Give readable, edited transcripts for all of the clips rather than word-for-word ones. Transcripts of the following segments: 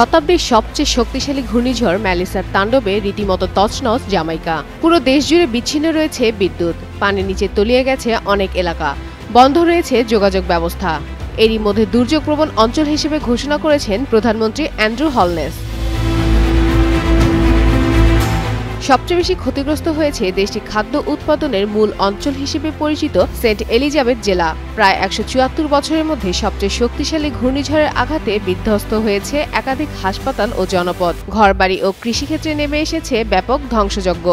শতাব্দীর সবচেয়ে শক্তিশালী ঘূর্ণিঝড় ম্যালিসার তাণ্ডবে রীতিমতো তছনছ জামাইকা। পুরো দেশ জুড়ে বিচ্ছিন্ন রয়েছে বিদ্যুৎ, পানির নিচে তলিয়ে গেছে অনেক এলাকা, বন্ধ রয়েছে যোগাযোগ ব্যবস্থা। এরই মধ্যে দুর্যোগপ্রবণ অঞ্চল হিসেবে ঘোষণা করেছেন প্রধানমন্ত্রী অ্যান্ড্রু হলনেস। সবচেয়ে বেশি ক্ষতিগ্রস্ত হয়েছে দেশটি খাদ্য উৎপাদনের মূল অঞ্চল হিসেবে পরিচিত সেন্ট এলিজাবেথ জেলা। প্রায় ১৭৪ বছরের মধ্যে সবচেয়ে শক্তিশালী ঘূর্ণিঝড়ের আঘাতে বিধ্বস্ত হয়েছে একাধিক হাসপাতাল ও জনপদ। ঘরবাড়ি ও কৃষিক্ষেত্রে নেমে এসেছে ব্যাপক ধ্বংসযজ্ঞ।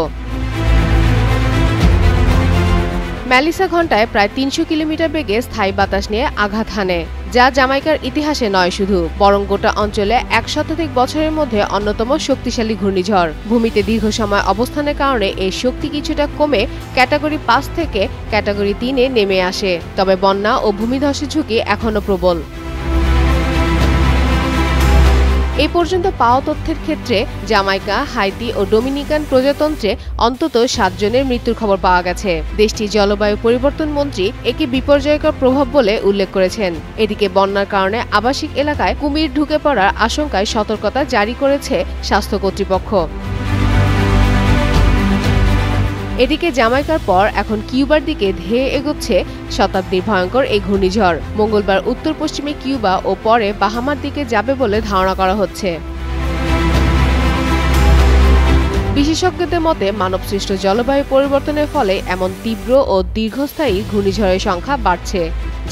ম্যালিসা ঘণ্টায় প্রায় ৩০০ কিলোমিটার বেগে স্থায়ী বাতাস নিয়ে আঘাত হানে, যা জামাইকার ইতিহাসে নয় শুধু, বরং গোটা অঞ্চলে ১ শতাধিক বছরের মধ্যে অন্যতম শক্তিশালী ঘূর্ণিঝড়। ভূমিতে দীর্ঘ সময় অবস্থানের কারণে এই শক্তি কিছুটা কমে ক্যাটাগরি ৫ থেকে ক্যাটাগরি ৩-এ নেমে আসে, তবে বন্যা ও ভূমিধসের ঝুঁকি এখনও প্রবল। এই পর্যন্ত পাওয়া তথ্যের ক্ষেত্রে জামাইকা, হাইতি ও ডোমিনিকান প্রজাতন্ত্রে অন্তত ৭ জনের মৃত্যুর খবর পাওয়া গেছে। দেশটির জলবায়ু পরিবর্তন মন্ত্রী একে বিপর্যয়কর প্রভাব বলে উল্লেখ করেছেন। এদিকে বন্যার কারণে আবাসিক এলাকায় কুমির ঢুকে পড়ার আশঙ্কায় সতর্কতা জারি করেছে স্বাস্থ্য কর্তৃপক্ষ। এদিকে জামাইকার পর এখন কিউবার দিকে ধেয়ে এগোচ্ছে শতাব্দীর ভয়ঙ্কর এই ঘূর্ণিঝড়। মঙ্গলবার উত্তর পশ্চিমে কিউবা ও পরে বাহামার দিকে যাবে বলে ধারণা করা হচ্ছে। বিশেষজ্ঞদের মতে মানবসৃষ্ট জলবায়ু পরিবর্তনের ফলে এমন তীব্র ও দীর্ঘস্থায়ী ঘূর্ণিঝড়ের সংখ্যা বাড়ছে।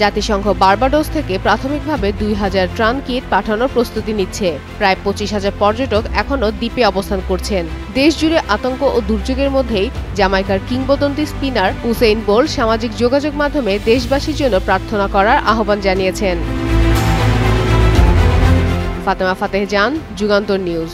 জাতিসংঘ বার্বাডোস থেকে প্রাথমিকভাবে ২,০০০ ত্রাণ কিট পাঠানোর প্রস্তুতি নিচ্ছে। প্রায় ২৫,০০০ পর্যটক এখনও দ্বীপে অবস্থান করছেন। দেশ জুড়ে আতঙ্ক ও দুর্যোগের মধ্যেই জামাইকার কিংবদন্তি স্পিনার উসেইন বোল্ট সামাজিক যোগাযোগ মাধ্যমে দেশবাসীর জন্য প্রার্থনা করার আহ্বান জানিয়েছেন। ফাতেমা ফাতেহ জান, যুগান্তর নিউজ।